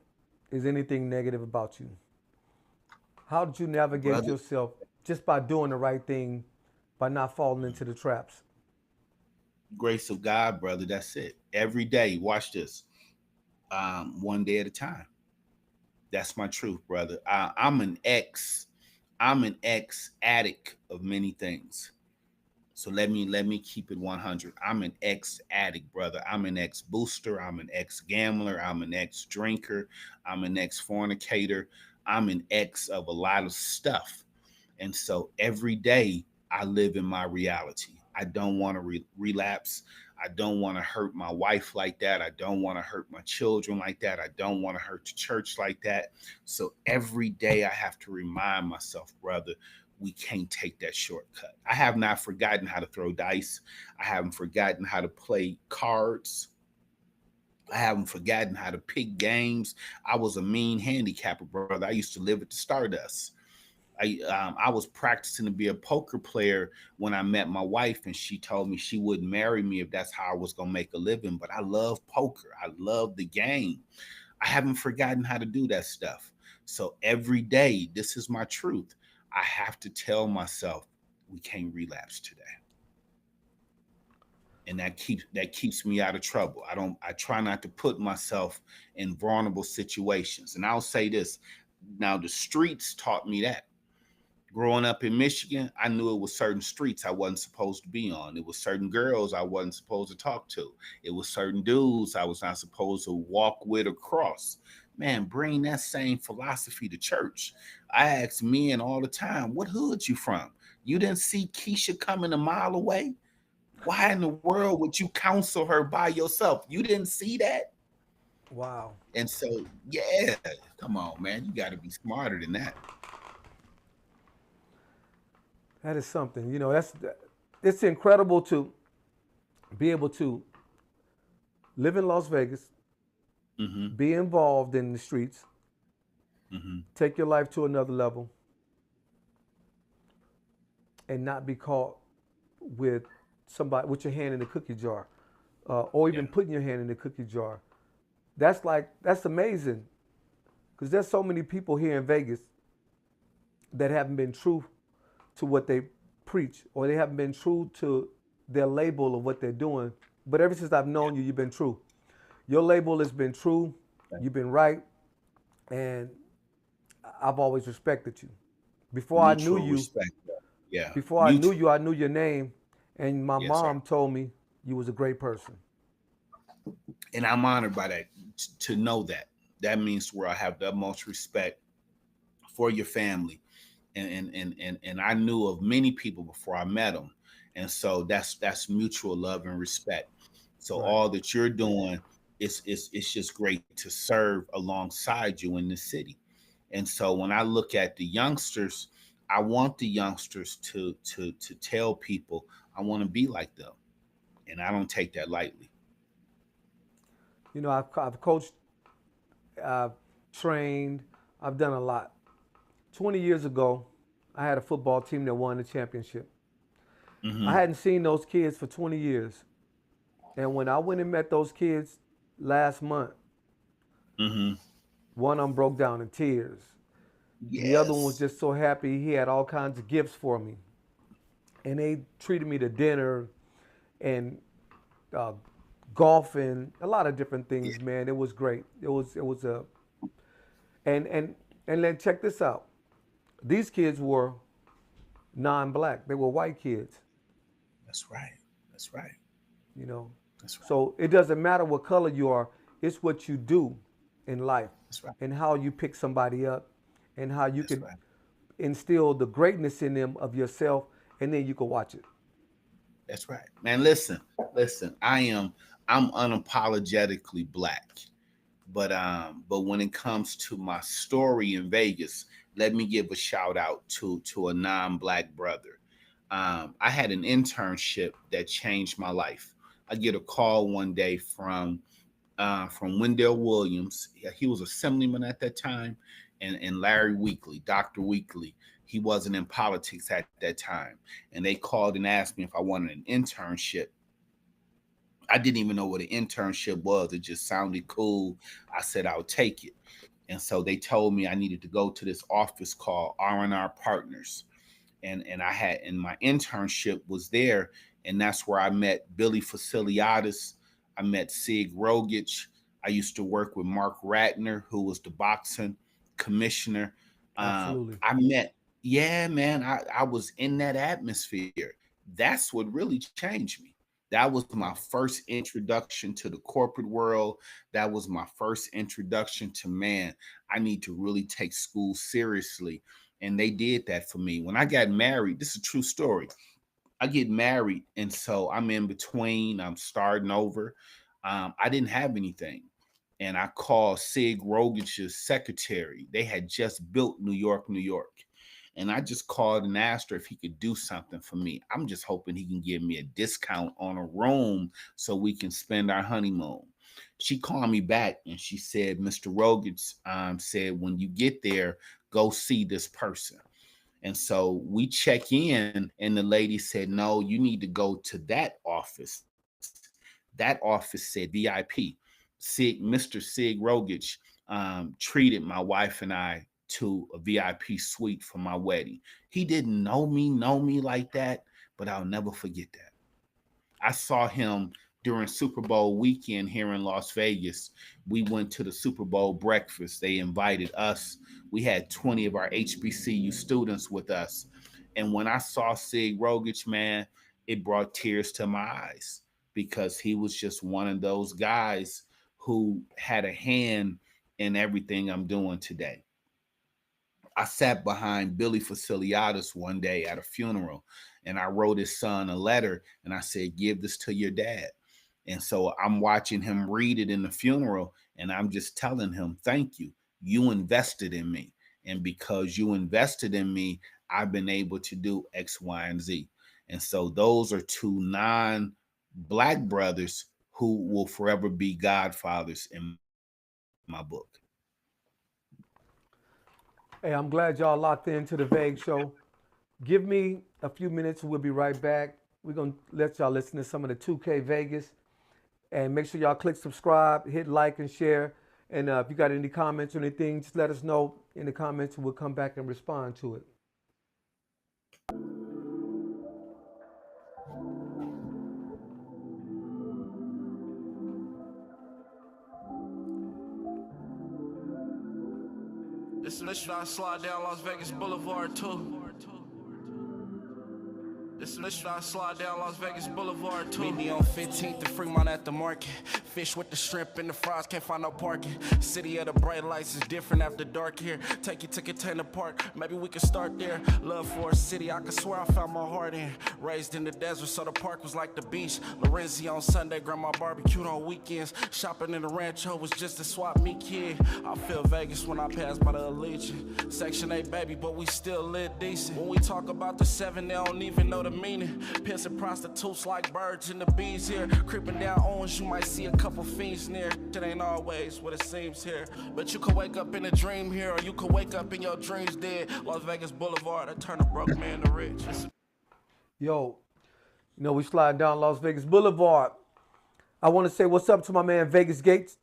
C: is anything negative about you. How did you navigate
D: Brother,
C: yourself just by doing the right thing, by not falling into the traps?
D: grace of God, brother. That's it. Every day, watch this. One day at a time. That's my truth, brother. I'm an ex addict of many things. So let me keep it 100. I'm an ex addict, brother. I'm an ex booster. I'm an ex gambler. I'm an ex drinker. I'm an ex fornicator. I'm an ex of a lot of stuff. And so every day I live in my reality. I don't want to relapse. I don't want to hurt my wife like that. I don't want to hurt my children like that. I don't want to hurt the church like that. So every day I have to remind myself, brother, we can't take that shortcut. I have not forgotten how to throw dice. I haven't forgotten how to play cards. I haven't forgotten how to pick games. I was a mean handicapper, brother. I used to live at the Stardust. I was practicing to be a poker player when I met my wife, and she told me she wouldn't marry me if that's how I was gonna make a living. But I love poker. I love the game. I haven't forgotten how to do that stuff. So every day, this is my truth. I have to tell myself we can't relapse today. And that keeps me out of trouble. I try not to put myself in vulnerable situations. And I'll say this. Now the streets taught me that. Growing up in Michigan, I knew it was certain streets I wasn't supposed to be on. It was certain girls I wasn't supposed to talk to. It was certain dudes I was not supposed to walk with or cross. Man, bring that same philosophy to church. I ask men all the time, what hood you from? You didn't see Keisha coming a mile away? Why in the world would you counsel her by yourself? You didn't see that?
C: Wow.
D: And so, yeah, come on, man. You got to be smarter than that.
C: That is something. It's incredible to be able to live in Las Vegas,
D: Mm-hmm.
C: be involved in the streets,
D: Mm-hmm.
C: take your life to another level, and not be caught with somebody with your hand in the cookie jar, or even
D: Yeah.
C: putting your hand in the cookie jar. That's amazing, because there's so many people here in Vegas that haven't been true to what they preach, or they haven't been true to their label of what they're doing. But ever since I've known you, you've been true. Your label has been true. You've been right, and I've always respected you. Before I knew
D: Mutual
C: you,
D: respect. Yeah,
C: before I knew
D: mutual.
C: you, I knew your name, and my
D: Yes, sir.
C: mom told me you was a great person.
D: And I'm honored by that. To know that, that means where I have the utmost respect for your family, and I knew of many people before I met them, and so that's mutual love and respect. So
C: Right.
D: all that you're doing it's just great to serve alongside you in the city. And so when I look at the youngsters, I want the youngsters to tell people I want to be like them, and I don't take that lightly.
C: You know, I've coached, I've trained, I've done a lot. 20 years ago, I had a football team that won the championship. I
D: Hmm.
C: hadn't seen those kids for 20 years. And when I went and met those kids last month,
D: Hmm.
C: one of them broke down in tears. The other one was
D: Yes.
C: just so happy. He had all kinds of gifts for me. And they treated me to dinner and uh, golfing, a lot of different
D: Yeah.
C: things, man. It was great. It was a and and and then check this out. These kids were non-black. They were white kids,
D: That's right. That's right.
C: you know.
D: That's right.
C: So it doesn't matter what color you are. It's what you do in life
D: That's right.
C: and how you pick somebody up and how you
D: That's
C: can
D: right.
C: instill the greatness in them of yourself, and then you can watch it.
D: That's right. Man, listen. I'm unapologetically black. But when it comes to my story in Vegas, let me give a shout out to a non-black brother. I had an internship that changed my life. I get a call one day from Wendell Williams. He was assemblyman at that time, and Larry Weekly, Dr. Weekly. He wasn't in politics at that time, and they called and asked me if I wanted an internship. I didn't even know what an internship was. It just sounded cool. I said I'll take it. And so they told me I needed to go to this office called R&R Partners. And I had, and my internship was there, and that's where I met Billy Faciliatis. I met Sig Rogich. I used to work with Mark Ratner, who was the boxing commissioner.
C: Absolutely.
D: I met, yeah, man, I was in that atmosphere. That's what really changed me. That was my first introduction to the corporate world. That was my first introduction to, man, I need to really take school seriously. And they did that for me. When I got married, this is a true story. I get married, and so I'm in between. I'm starting over. I didn't have anything, and I called Sig Rogich's secretary. They had just built New York, New York, and I just called and asked her if he could do something for me. I'm just hoping he can give me a discount on a room so we can spend our honeymoon. She called me back and she said, Mr. Rogich said, when you get there, go see this person. And so we check in, and the lady said, no, you need to go to that office. That office said VIP. Mr. Sig Rogich treated my wife and I to a VIP suite for my wedding. He didn't know me like that, but I'll never forget that. I saw him during Super Bowl weekend here in Las Vegas. We went to the Super Bowl breakfast. They invited us. We had 20 of our HBCU students with us. And when I saw Sig Rogich, man, it brought tears to my eyes because he was just one of those guys who had a hand in everything I'm doing today. I sat behind Billy Faciliatis one day at a funeral, and I wrote his son a letter, and I said, give this to your dad. And so I'm watching him read it in the funeral, and I'm just telling him, thank you. You invested in me. And because you invested in me, I've been able to do X, Y, and Z. And so those are two non-black brothers who will forever be godfathers in my book.
C: Hey, I'm glad y'all locked into the Vague Show. Give me a few minutes and we'll be right back. We're going to let y'all listen to some of the 2K Vegas. And make sure y'all click subscribe, hit like and share. And if you got any comments or anything, just let us know in the comments and we'll come back and respond to it.
A: This I slide down Las Vegas Boulevard too. This I slide down Las Vegas Boulevard too.
B: Meet me on 15th and Fremont at the market. Fish with the shrimp and the fries, can't find no parking. City of the bright lights is different after dark here. Take you to Container Park, maybe we can start there. Love for a city, I could swear I found my heart in. Raised in the desert, so the park was like the beach. Lorenzi on Sunday, grandma barbecued on weekends. Shopping in the Rancho was just a swap meet kid. I feel Vegas when I pass by the Allegiant. Section 8 baby, but we still live decent. When we talk about the 7, they don't even know the meaning. Pimps and prostitutes like birds and the bees here. Creeping down Owens, you might see a couple fiends near. It ain't always what it seems here. But you could wake up in a dream here, or you could wake up in your dreams dead. Las Vegas Boulevard, I turn a broke man to rich.
C: Yo, you know, we sliding down Las Vegas Boulevard. I want to say what's up to my man Vegas Gates.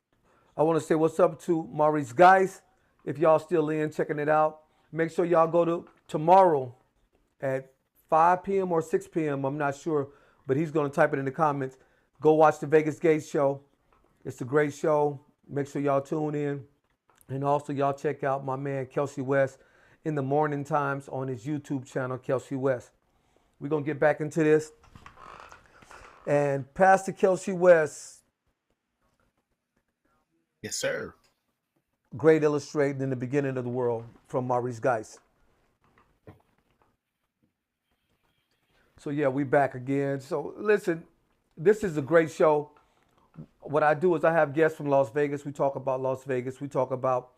C: I want to say what's up to Maurice Geis. If y'all still in, checking it out. Make sure y'all go to tomorrow at 5 p.m. or 6 p.m. I'm not sure, but he's going to type it in the comments. Go watch the Vegas Gates show. It's a great show. Make sure y'all tune in. And also y'all check out my man Kelsey West in the morning times on his YouTube channel, Kelsey West. We're going to get back into this. And Pastor Kelsey West.
D: Yes, sir.
C: Great illustrating in the beginning of the world from Maurice Geis. So yeah, we back again. So listen, this is a great show. What I do is I have guests from Las Vegas. We talk about Las Vegas. We talk about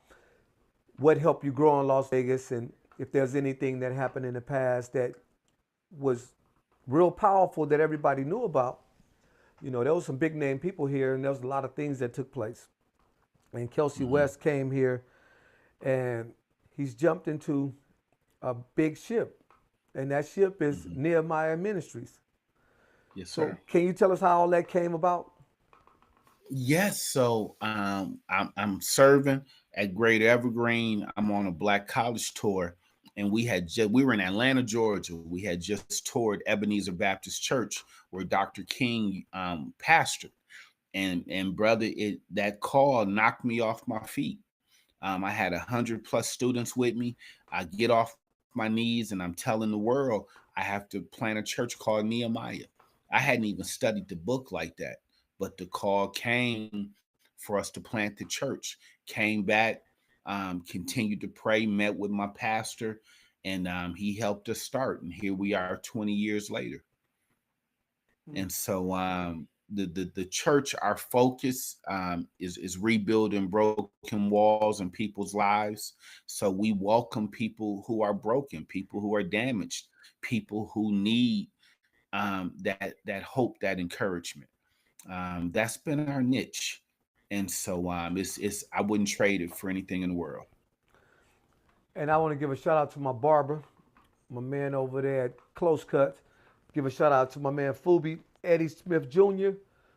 C: what helped you grow in Las Vegas, and if there's anything that happened in the past that was real powerful that everybody knew about. You know, there was some big name people here, and there was a lot of things that took place. And Kelsey West came here, and he's jumped into a big ship. And that ship is Nehemiah Ministries.
D: Yes, sir.
C: So can you tell us how all that came about?
D: Yes. So I'm serving at Great Evergreen. I'm on a Black College tour, and we were in Atlanta, Georgia. We had just toured Ebenezer Baptist Church, where Dr. King pastored. And brother, that call knocked me off my feet. I had 100+ students with me. I get off my knees and I'm telling the world I have to plant a church called Nehemiah. I hadn't even studied the book like that, but the call came for us to plant the church. Came back, continued to pray, met with my pastor, and he helped us start. And here we are 20 years later. And so the church, our focus is rebuilding broken walls in people's lives. So we welcome people who are broken, people who are damaged, people who need that hope, that encouragement. That's been our niche. And so it's I wouldn't trade it for anything in the world.
C: And I want to give a shout out to my barber, my man over there at Close Cuts. Give a shout out to my man Fubi, Eddie Smith Jr.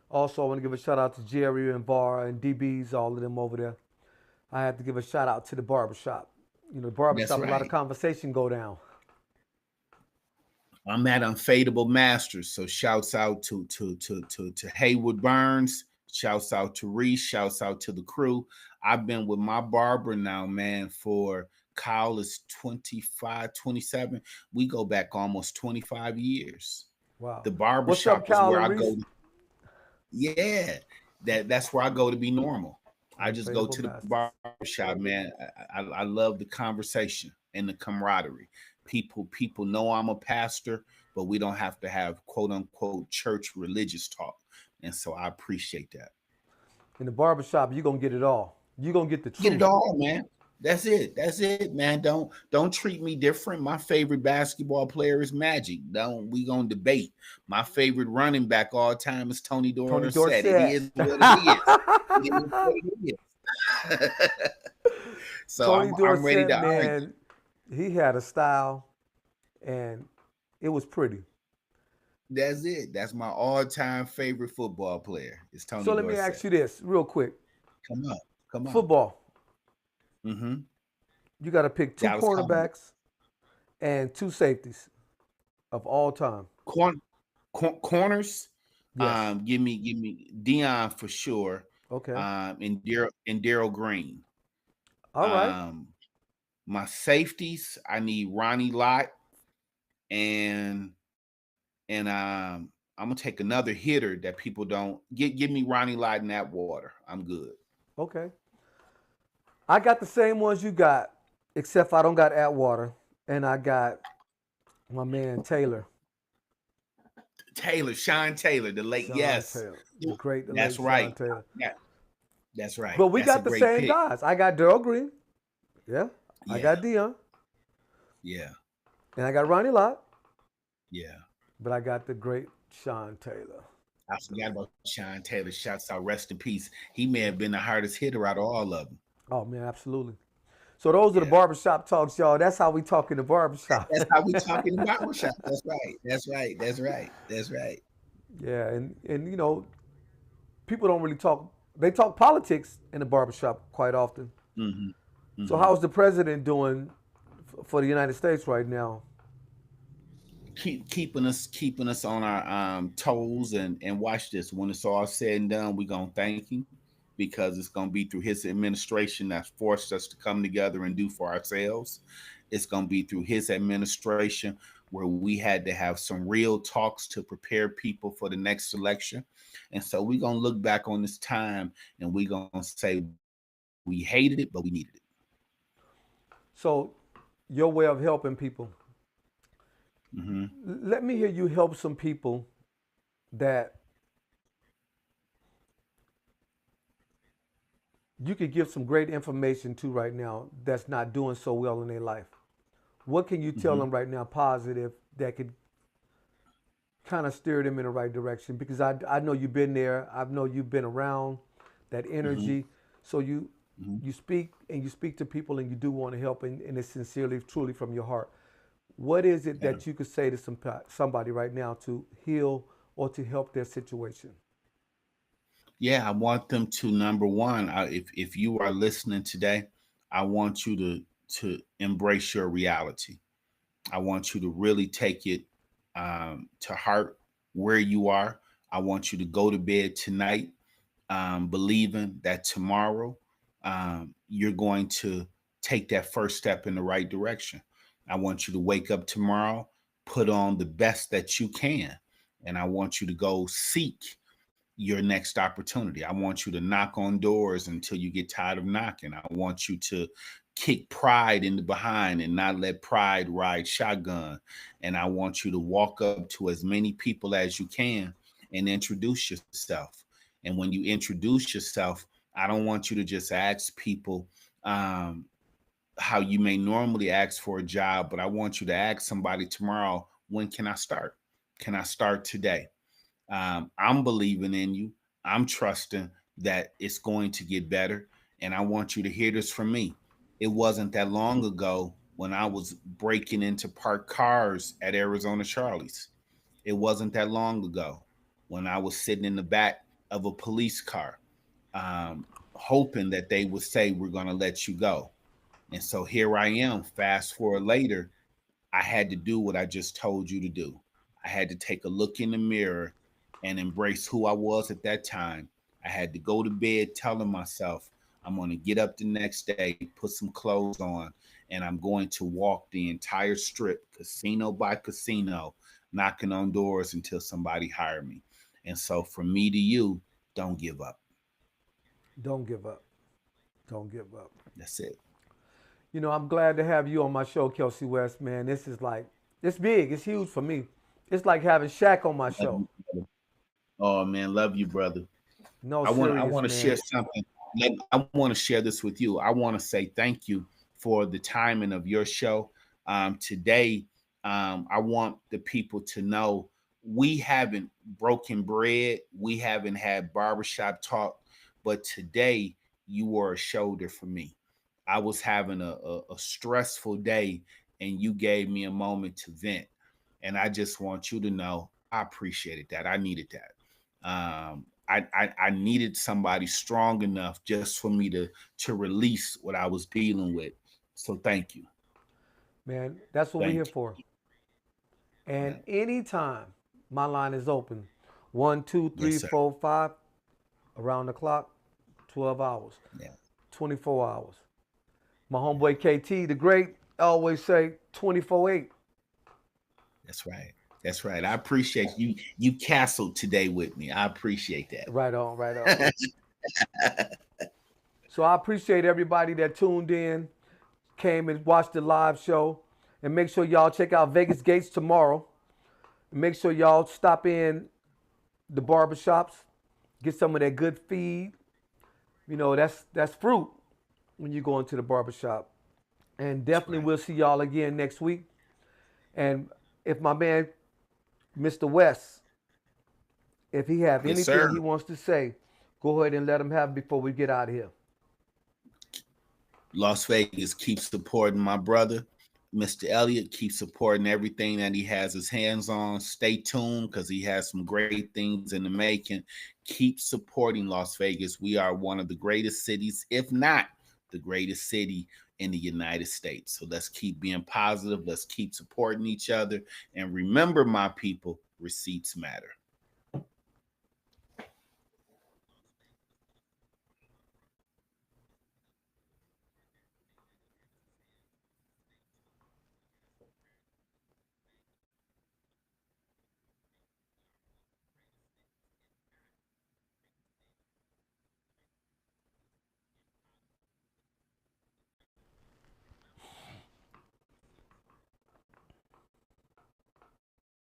C: Also, I want to give a shout out to Jerry and Var and DBs, all of them over there. I have to give a shout out to the barbershop. You know, the barbershop, right. A lot of conversation go down.
D: I'm at Unfadable Masters, so shouts out to Haywood Burns, shouts out to Reese, shouts out to the crew. I've been with my barber now, man, for Kyle is 25, 27. We go back almost 25 years.
C: Wow.
D: The barbershop is where I go. Yeah, that's where I go to be normal. I just go to the barbershop, man. I love the conversation and the camaraderie. People know I'm a pastor, but we don't have to have quote unquote church religious talk. And so I appreciate that.
C: In the barbershop, you're gonna get it all. You're gonna get the truth.
D: Get it all, man. That's it, man. Don't treat me different. My favorite basketball player is Magic. We gonna debate. My favorite running back all time is Tony Dorsett. It is what it is. So
C: Tony Dorsett,
D: I'm ready to
C: man, he had a style, and it was pretty.
D: That's it. That's my all-time favorite football player. It's Tony Dorsett.
C: So let me ask you this real quick.
D: Come on.
C: Football.
D: Mm-hmm.
C: You got to pick two cornerbacks and two safeties of all time.
D: Corners.
C: Yes.
D: Give me Dion for sure.
C: Okay.
D: And Darryl Green.
C: All right.
D: My safeties, I need Ronnie Lott and I'm gonna take another hitter that people don't get. Give me Ronnie Lott in that water. I'm good.
C: Okay. I got the same ones you got, except I don't got Atwater, and I got my man Taylor,
D: Taylor, Sean Taylor, the late
C: Sean
D: yes.
C: Taylor, the great, the late
D: That's
C: Sean
D: right.
C: Taylor.
D: Yeah, that's right.
C: But we
D: That's a
C: got the
D: great
C: same
D: pick.
C: guys. I got Darrell Green, yeah. I
D: Yeah,
C: got Dion,
D: yeah,
C: and I got Ronnie Lott,
D: yeah.
C: but I got the great Sean Taylor.
D: I forgot about Sean Taylor. Shouts out, rest in peace. He may have been the hardest hitter out of all of them.
C: Oh man, absolutely. So those are the
D: Yeah.
C: barbershop talks, y'all. That's how we talk in the barbershop.
D: That's how we talk in the barbershop. That's right. That's right. That's right. That's right.
C: Yeah, and people don't really talk. They talk politics in the barbershop quite often.
D: Mm-hmm.
C: So
D: Mm-hmm.
C: how's the president doing for the United States right now?
D: Keeping us on our toes and watch this. When it's all said and done, we're gonna thank him because it's gonna be through his administration that forced us to come together and do for ourselves. It's gonna be through his administration where we had to have some real talks to prepare people for the next election. And so we're gonna look back on this time and we're gonna say we hated it, but we needed it.
C: So your way of helping people.
D: Mm-hmm.
C: Let me hear you help some people that you could give some great information to right now that's not doing so well in their life. What can you tell
D: Mm-hmm.
C: them right now positive that could kind of steer them in the right direction? Because I know you've been there. I know you've been around that
D: Mm-hmm.
C: energy. So you
D: Mm-hmm.
C: you speak and you speak to people and you do want to help and it's sincerely, truly from your heart. What is it
D: Yeah.
C: that you could say to somebody right now to heal or to help their situation?
D: Yeah, I want them to number one. If you are listening today, I want you to embrace your reality. I want you to really take it to heart where you are. I want you to go to bed tonight believing that tomorrow you're going to take that first step in the right direction. I want you to wake up tomorrow, put on the best that you can, and I want you to go seek your next opportunity. I want you to knock on doors until you get tired of knocking. I want you to kick pride in the behind and not let pride ride shotgun. And I want you to walk up to as many people as you can and introduce yourself. And when you introduce yourself, I don't want you to just ask people um, how you may normally ask for a job, but I want you to ask somebody tomorrow, when can I start? Can I start today? I'm believing in you. I'm trusting that it's going to get better. And I want you to hear this from me. It wasn't that long ago when I was breaking into parked cars at Arizona Charlie's. It wasn't that long ago when I was sitting in the back of a police car, hoping that they would say, we're going to let you go. And so here I am, fast forward later, I had to do what I just told you to do. I had to take a look in the mirror and embrace who I was at that time. I had to go to bed telling myself, I'm going to get up the next day, put some clothes on, and I'm going to walk the entire strip, casino by casino, knocking on doors until somebody hired me. And so from me to you, don't give up.
C: Don't give up. Don't give up.
D: That's it.
C: I'm glad to have you on my show, Kelsey West, man. This is like, it's big. It's huge for me. It's like having Shaq on my
D: Love
C: show.
D: you, brother. Oh man, love you, brother.
C: No,
D: I
C: serious,
D: want to share
C: man.
D: something. I want to share this with you. I want to say thank you for the timing of your show today. I want the people to know we haven't broken bread. We haven't had barbershop talk, but today you were a shoulder for me. I was having a stressful day, and you gave me a moment to vent. And I just want you to know I appreciated that. I needed that. I needed somebody strong enough just for me to release what I was dealing with. So thank you.
C: Man, that's what we're here
D: Thank
C: for.
D: you.
C: And
D: Yeah.
C: anytime my line is open, one, two,
D: Yes,
C: three,
D: sir.
C: 4, 5, around the clock, 12 hours,
D: Yeah.
C: 24 hours. My homeboy KT, the great, always say 24/8.
D: That's right. That's right. I appreciate you. You castled today with me. I appreciate that.
C: Right on, right on. So I appreciate everybody that tuned in, came and watched the live show. And make sure y'all check out Vegas Gates tomorrow. And make sure y'all stop in the barbershops, get some of that good feed. You know, that's fruit when you go into the barbershop. And definitely we'll see y'all again next week. And if my man, Mr. West, if he have
D: Yes,
C: anything
D: sir.
C: he wants to say, go ahead and let him have it before we get out of here.
D: Las Vegas, keep supporting my brother. Mr. Elliott, keep supporting everything that he has his hands on. Stay tuned because he has some great things in the making. Keep supporting Las Vegas. We are one of the greatest cities, if not the greatest city in the United States. So let's keep being positive. Let's keep supporting each other. And remember, my people, receipts matter.